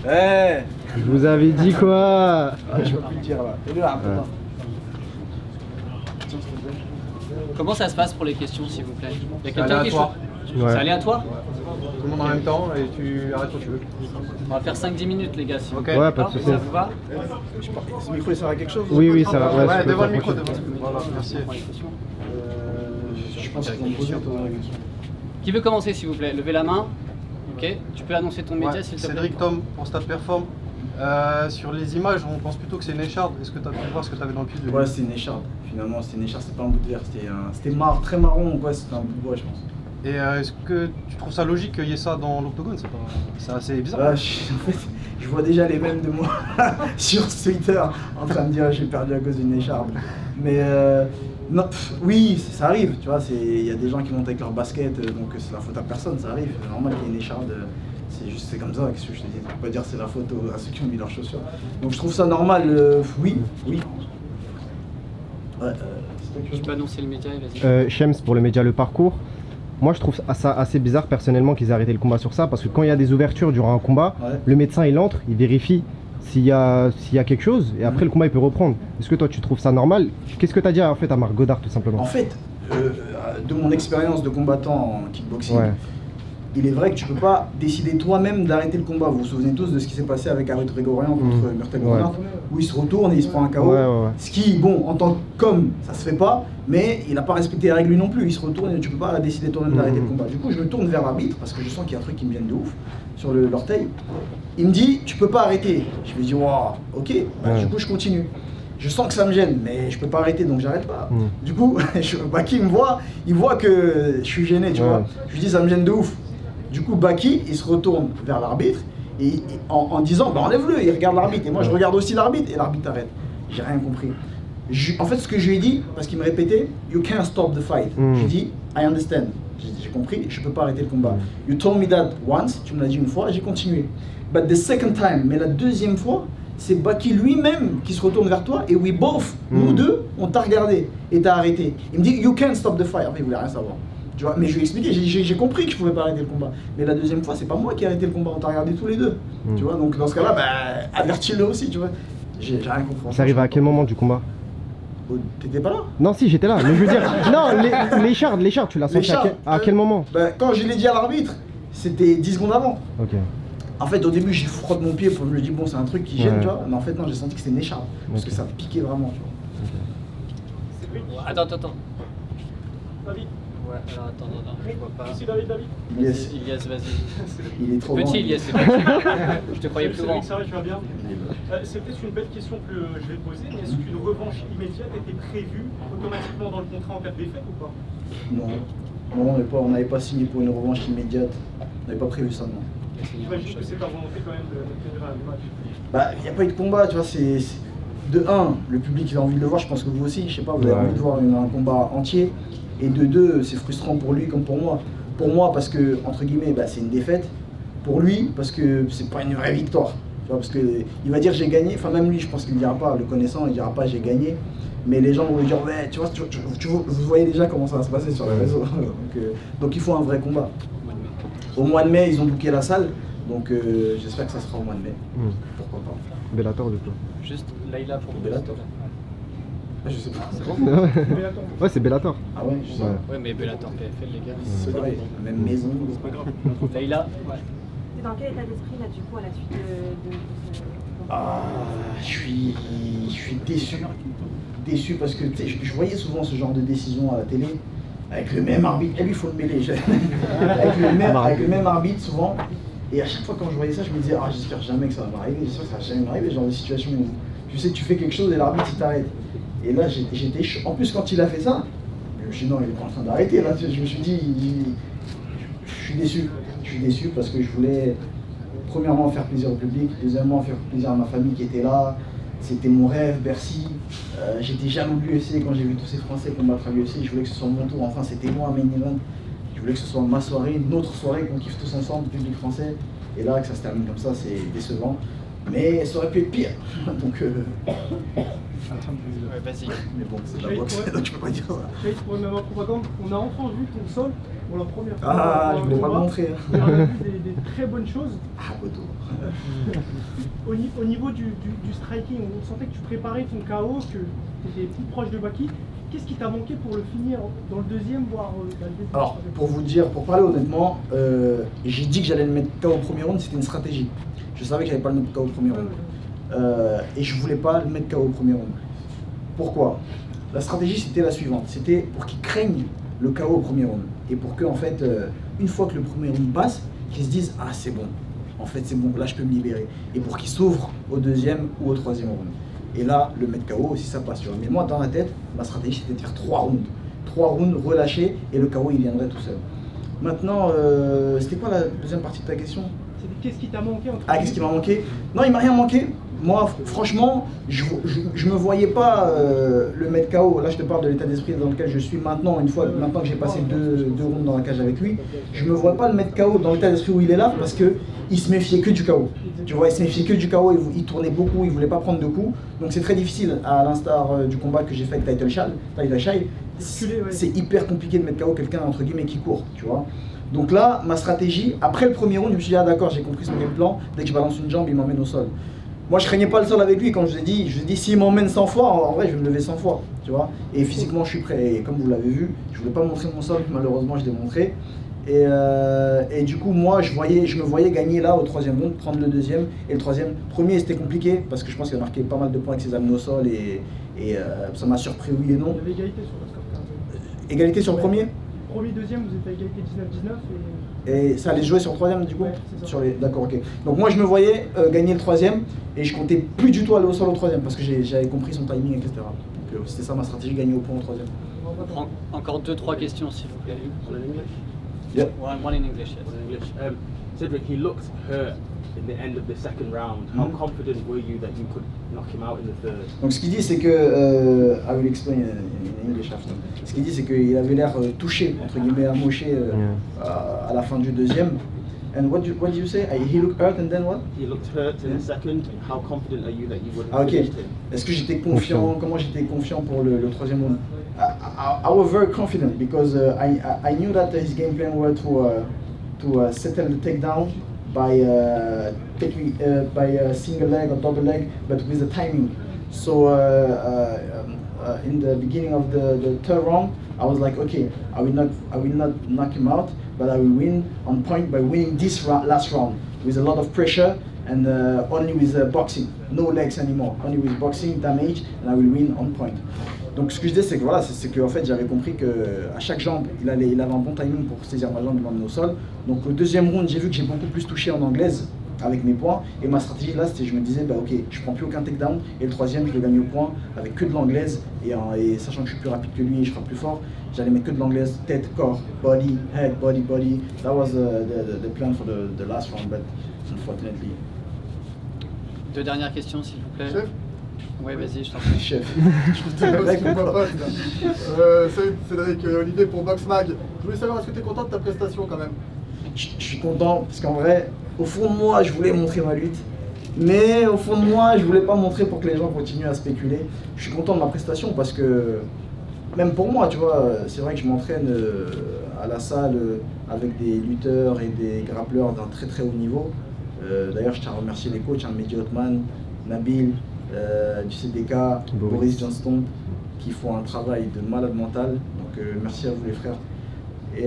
Eh, Je vous avais dit quoi? je peux plus le dire là. Et là, putain. Comment ça se passe pour les questions, s'il vous plaît? Il y a C'est quelqu'un qui aléatoire. Ouais. C'est aléatoire? Tout le monde en même temps et tu arrêtes quand tu veux. On va faire 5-10 minutes, les gars. Si Ok. Ouais, pas de soucis. Ça vous va? Ce micro il sert à quelque chose? Oui, oui, ça va. Ouais, je peux devant le t'approcher. micro, devant. Voilà, merci. Je pense qu'ils vont me poser la question. Qui veut commencer, s'il vous plaît? Levez la main. Ok. Tu peux annoncer ton média, Ouais, s'il te plaît? Cédric Tom pour Stade Perform. Sur les images, on pense plutôt que c'est une écharde. Est-ce que tu as pu voir ce que tu avais dans le pied de Ouais, c'est une écharde. Finalement, c'était une écharde, c'était pas un bout de verre. C'était très marron, quoi. C'était un bout de bois, je pense. Et est-ce que tu trouves ça logique qu'il y ait ça dans l'octogone? C'est assez bizarre. En fait, je vois déjà les mêmes de moi sur Twitter en train de dire j'ai perdu à cause d'une écharde. Mais non, oui, ça arrive, tu vois, il y a des gens qui montent avec leur basket, donc c'est la faute à personne, ça arrive. C'est normal qu'il y ait une écharde, c'est comme ça, qu'est-ce que je te dis, on peut pas dire c'est la faute à ceux qui ont mis leurs chaussures. Donc je trouve ça normal, oui. Ouais, Tu peux annoncer le média et vas-y. Shems pour le média Le Parcours. Moi je trouve ça assez bizarre personnellement qu'ils aient arrêté le combat sur ça, parce que quand il y a des ouvertures durant un combat, ouais. le médecin il entre, il vérifie s'il y a quelque chose et après le combat il peut reprendre. Est-ce que toi tu trouves ça normal? Qu'est-ce que tu as dit en fait à Marc Godard tout simplement? En fait, de mon expérience de combattant en kickboxing, Ouais. il est vrai que tu peux pas décider toi-même d'arrêter le combat. Vous vous souvenez tous de ce qui s'est passé avec Arut Grigorian contre Murtag Ronald, où il se retourne et il se prend un KO. Ouais. Ce qui, bon, en tant qu'homme, ça se fait pas, mais il n'a pas respecté les règles lui non plus. Il se retourne et tu peux pas décider toi-même d'arrêter le combat. Du coup, je me tourne vers l'arbitre parce que je sens qu'il y a un truc qui me vient de ouf sur l'orteil. Il me dit, tu peux pas arrêter. Je lui dis, waouh, ok, du coup, je continue. Je sens que ça me gêne, mais je peux pas arrêter, donc j'arrête pas. Du coup, Baki me voit, il voit que je suis gêné, tu vois. Je lui dis, ça me gêne de ouf. Du coup, Baki, il se retourne vers l'arbitre et en disant, bah enlève-le, il regarde l'arbitre. Et moi, je regarde aussi l'arbitre et l'arbitre arrête. J'ai rien compris. En fait, ce que je lui ai dit, parce qu'il me répétait, you can't stop the fight. Je lui ai dit, I understand. J'ai compris, je peux pas arrêter le combat. You told me that once, tu me l'as dit une fois, j'ai continué. But the second time, mais la deuxième fois, c'est Baki lui-même qui se retourne vers toi et we both, nous deux, on t'a regardé et t'as arrêté. Il me dit, you can't stop the fight. Enfin, il voulait rien savoir. Tu vois, mais je lui ai expliqué, j'ai compris que je pouvais pas arrêter le combat. Mais la deuxième fois, c'est pas moi qui ai arrêté le combat, on t'a regardé tous les deux. Tu vois, donc dans ce cas-là, bah, avertis-le aussi, tu vois. J'ai rien compris. Ça arrive à quel moment du combat? T'étais pas là? Non, si, j'étais là, mais je veux dire, non, l'écharde, tu l'as senti à quel moment? Bah, quand je l'ai dit à l'arbitre, c'était 10 secondes avant. Ok. En fait, au début, je frotte mon pied, je me dis, bon, c'est un truc qui gêne, tu vois. Mais en fait, non, j'ai senti que c'était une écharpe, parce que ça piquait vraiment, tu vois. Attends. David. Ouais, alors attends, je vois pas. Ici, David. Ilias, vas-y. Il est trop Petit grand. Ilias, c'est petit. Je te croyais plus grand. Ça va, tu vas bien? C'est peut-être une belle question que je vais poser, mais est-ce qu'une revanche immédiate était prévue automatiquement dans le contrat en cas de défaite ou pas? Non, on n'avait pas signé pour une revanche immédiate. On n'avait pas prévu ça, non. J'imagine que c'est ta volonté quand même de tenir un match. Bah, il n'y a pas eu de combat, tu vois, de un, le public il a envie de le voir, je pense que vous aussi, je sais pas, vous avez envie de voir un combat entier. Et de deux, c'est frustrant pour lui comme pour moi. Pour moi, parce que, entre guillemets, bah, c'est une défaite. Pour lui, parce que c'est pas une vraie victoire. Tu vois, parce que il va dire j'ai gagné, enfin même lui, je pense qu'il ne dira pas, le connaissant, il ne dira pas j'ai gagné. Mais les gens vont lui dire, ouais, tu vois, vous voyez déjà comment ça va se passer sur les réseaux. Donc il faut un vrai combat. Au mois de mai, ils ont booké la salle, donc j'espère que ça sera au mois de mai. Pourquoi pas. Bellator du coup. Juste Laïla pour Bellator. Je sais pas. C'est bon? Ouais, c'est Bellator. Ah ouais, je sais. Ouais, mais Bellator PFL, les gars. C'est vrai, la même maison. C'est pas grave. Laïla. C'est dans quel état d'esprit là du coup à la suite de ce... Ah, je suis déçu. Déçu parce que je voyais souvent ce genre de décision à la télé avec le même arbitre. Et lui, il faut le mêler. avec le même arbitre souvent. Et à chaque fois quand je voyais ça, je me disais, ah, j'espère jamais que ça va m'arriver. J'espère que ça va jamais m'arriver. Ce genre de situation où tu sais, tu fais quelque chose et l'arbitre il t'arrête. Et là, j'étais chaud. En plus, quand il a fait ça, je me suis dit, non, il est pas en train d'arrêter. Là, je me suis dit, je suis déçu. Je suis déçu parce que je voulais, premièrement, faire plaisir au public, deuxièmement, faire plaisir à ma famille qui était là. C'était mon rêve, Bercy. J'étais jaloux de l'UFC quand j'ai vu tous ces Français combattre à l'UFC. Je voulais que ce soit mon tour. Enfin, c'était moi, main event. Je voulais que ce soit ma soirée, notre soirée, qu'on kiffe tous ensemble, public français. Et là, que ça se termine comme ça, c'est décevant. Mais ça aurait pu être pire. Donc, Alhamdulillah. Ouais, vas-y. Mais bon, c'est de la J'ai- boxe, ouais. donc je peux pas dire ça. Shahid, pour une même propagande, on a enfin vu ton sol pour la première fois. Ah, dans je un voulais pas le combat. montrer. Et on a vu des très bonnes choses. Ah, Boto. Au niveau du striking, on sentait que tu préparais ton KO, que tu étais plus proche de Baki. Qu'est-ce qui t'a manqué pour le finir dans le deuxième, voire dans le début? Alors, pour vous dire, pour parler honnêtement, j'ai dit que j'allais le mettre KO au premier round, c'était une stratégie. Je savais que j'allais pas le mettre KO au premier round. Et je voulais pas le mettre KO au premier round. Pourquoi? La stratégie c'était la suivante, c'était pour qu'ils craignent le KO au premier round. Et pour que, en fait, une fois que le premier round passe, qu'ils se disent ah c'est bon, en fait c'est bon, là je peux me libérer. Et pour qu'ils s'ouvrent au deuxième ou au troisième round. Et là, le mettre KO si ça passe. Tu vois. Mais moi dans la tête, ma stratégie c'était de faire 3 rounds. 3 rounds relâchés et le KO il viendrait tout seul. Maintenant, c'était quoi la deuxième partie de ta question? C'était qu'est-ce qui t'a manqué entre Ah, qu'est-ce qui m'a manqué? Non, il m'a rien manqué. Moi, franchement, je me voyais pas le mettre KO. Là, je te parle de l'état d'esprit dans lequel je suis maintenant. Maintenant que j'ai passé deux rounds dans la cage avec lui, je me vois pas le mettre KO dans l'état d'esprit où il est là parce que il se méfiait que du KO. Tu vois, il se méfiait que du KO. Il tournait beaucoup. Il voulait pas prendre de coups. Donc c'est très difficile. À l'instar du combat que j'ai fait avec Title Shy, c'est hyper compliqué de mettre KO quelqu'un entre guillemets qui court. Tu vois. Donc là, ma stratégie, après le premier round, je me suis dit, ah d'accord, j'ai compris son game plan, dès que je balance une jambe, il m'emmène au sol. Moi, je craignais pas le sol avec lui, comme je vous ai dit, s'il m'emmène 100 fois, en vrai, je vais me lever 100 fois, tu vois. Et physiquement, je suis prêt, et comme vous l'avez vu, je voulais pas montrer mon sol, malheureusement, je l'ai montré. Et du coup, moi, je me voyais gagner là, au troisième round, prendre le deuxième, et le troisième. Premier, c'était compliqué, parce que je pense qu'il a marqué pas mal de points avec ses amis au sol, et ça m'a surpris, oui et non. Il y avait égalité sur le score 15. Égalité sur le premier? Premier, deuxième, vous êtes à égalité 19-19 Et ça allait se jouer sur le troisième du coup? Ouais, c'est ça. D'accord, ok. Donc moi je me voyais gagner le troisième et je comptais plus du tout aller au sol au troisième parce que j'avais compris son timing, etc. Donc c'était ça ma stratégie, gagner au point au troisième. Encore 2-3 questions s'il vous plaît. Yep. One in English, yes. In English. Cedric, he looked hurt in the end of the second round. How confident were you that you could knock him out in the third? Donc ce qu'il dit c'est que, I will explain in English after. Ce qu'il dit c'est qu'il avait l'air touché, entre guillemets, amoché à la fin du deuxième. And what did you say? He looked hurt and then what? He looked hurt in the second. How confident are you that you would Ah have ok. finished him? Est-ce que j'étais confiant? Comment j'étais confiant pour le troisième round? I was very confident because I knew that his game plan was to settle the takedown by taking by a single leg or double leg, but with the timing. So in the beginning of the third round, I was like, okay, I will not knock him out, but I will win on point by winning this last round with a lot of pressure and only with boxing, no legs anymore, only with boxing damage, and I will win on point. Donc ce que je disais c'est que voilà, c'est que en fait j'avais compris que à chaque jambe il avait un bon timing pour saisir ma jambe et m'emmener au sol. Donc au deuxième round j'ai vu que j'ai beaucoup plus touché en anglaise avec mes points et ma stratégie là c'était je me disais bah ok je prends plus aucun takedown et le troisième je le gagne au point avec que de l'anglaise et sachant que je suis plus rapide que lui et je serai plus fort, j'allais mettre que de l'anglaise, tête, corps, body, head, body. That was the plan for the last round, but unfortunately. Deux dernières questions s'il vous plaît. Chef. Oui, vas-y, je t'en prie. Chef. Cédric, Olivier pour Boxmag. Je voulais savoir, est-ce que tu es content de ta prestation quand même? Je suis content parce qu'en vrai, au fond de moi, je voulais montrer ma lutte. Mais au fond de moi, je voulais pas montrer pour que les gens continuent à spéculer. Je suis content de ma prestation parce que, même pour moi, tu vois, c'est vrai que je m'entraîne à la salle avec des lutteurs et des grappleurs d'un très très haut niveau. D'ailleurs, je tiens à remercier les coachs, Mehdi Othman, Nabil, du CDK, Boris Johnston, qui font un travail de malade mental. Donc merci à vous les frères. Et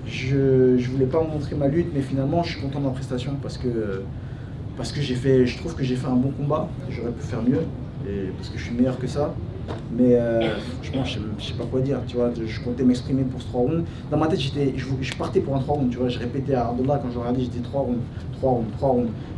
je voulais pas montrer ma lutte, mais finalement je suis content de ma prestation parce que je trouve que j'ai fait un bon combat. J'aurais pu faire mieux, parce que je suis meilleur que ça. Mais franchement, je sais pas quoi dire, tu vois, je comptais m'exprimer pour ce 3 rounds. Dans ma tête, je partais pour un 3 rounds, tu vois, je répétais à Ardollah quand je regardais, je disais 3 rounds.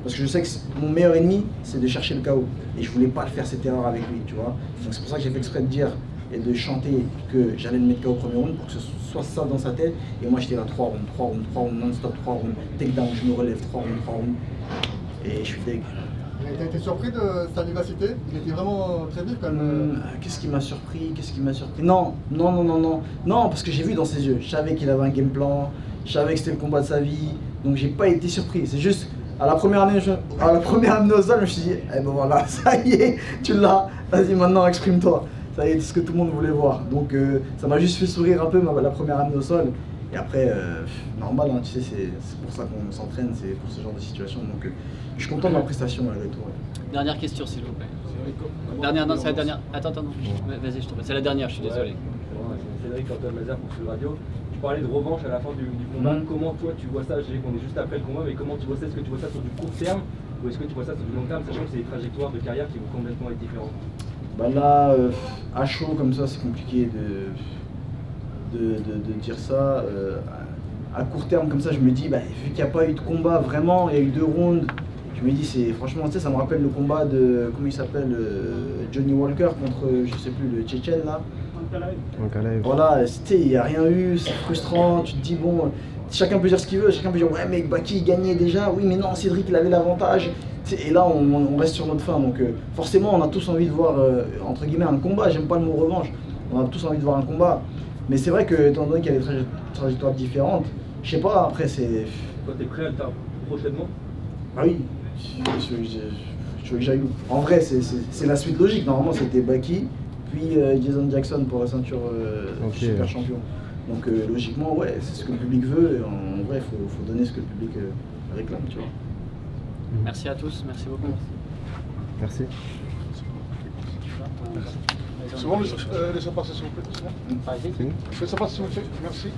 Parce que je sais que mon meilleur ennemi, c'est de chercher le KO. Et je voulais pas faire cette erreur avec lui, tu vois. Donc c'est pour ça que j'ai fait exprès de dire et de chanter que j'allais le mettre KO au premier round pour que ce soit ça dans sa tête. Et moi, j'étais là 3 rounds, non-stop 3 rounds, takedown, je me relève, 3 rounds. Et je suis deg. T'as été surpris de sa vivacité? Il était vraiment très vif quand même. Qu'est-ce qui m'a surpris? Non, parce que j'ai vu dans ses yeux. Je savais qu'il avait un game plan, je savais que c'était le combat de sa vie, donc j'ai pas été surpris. C'est juste, À la première année au sol, je me suis dit, eh ben voilà, ça y est, tu l'as, vas-y maintenant exprime-toi. Ça y est, c'est ce que tout le monde voulait voir. Donc ça m'a juste fait sourire un peu la première année au sol. Et après, normal, hein, tu sais, c'est pour ça qu'on s'entraîne, c'est pour ce genre de situation. Donc je suis content de ma prestation malgré tout. Ouais. Dernière question, s'il vous plaît. Dernière, non, c'est la dernière. Attends, non. Vas-y, je te prie. C'est la dernière, je suis désolé. Cédric Antoine Mazar pour Sud Radio. Tu parlais de revanche à la fin du combat. Comment toi tu vois ça? Je sais qu'on est juste après le combat, mais comment tu vois ça? Est-ce que tu vois ça sur du court terme ou est-ce que tu vois ça sur du long terme, sachant que c'est des trajectoires de carrière qui vont complètement être différentes? Bah là, à chaud comme ça, c'est compliqué de dire ça. À court terme comme ça, je me dis, bah, vu qu'il n'y a pas eu de combat vraiment, il y a eu 2 rounds. Je me dis, c'est franchement, tu sais, ça me rappelle le combat de, comment il s'appelle, Johnny Walker contre, je sais plus, le Tchétchène là. Voilà, il n'y a rien eu, c'est frustrant, tu te dis, bon, chacun peut dire ce qu'il veut, chacun peut dire, ouais, mais Baki gagnait déjà, oui, mais non, Cédric, il avait l'avantage. Et là, on reste sur notre fin, donc forcément, on a tous envie de voir, entre guillemets, un combat, j'aime pas le mot revanche, on a tous envie de voir un combat. Mais c'est vrai que, étant donné qu'il y a des trajectoires différentes, je sais pas, après, c'est... Toi, t'es prêt à le faire prochainement? Ah oui, je veux que j'aille où? En vrai, c'est la suite logique. Normalement, c'était Baki, puis Jason Jackson pour la ceinture super champion. Donc logiquement, ouais, c'est ce que le public veut. Et en vrai, il faut donner ce que le public réclame, tu vois. Merci à tous, merci beaucoup. Merci. C'est bon, laissez passer s'il vous plaît. Laissez passer s'il vous plaît. Merci.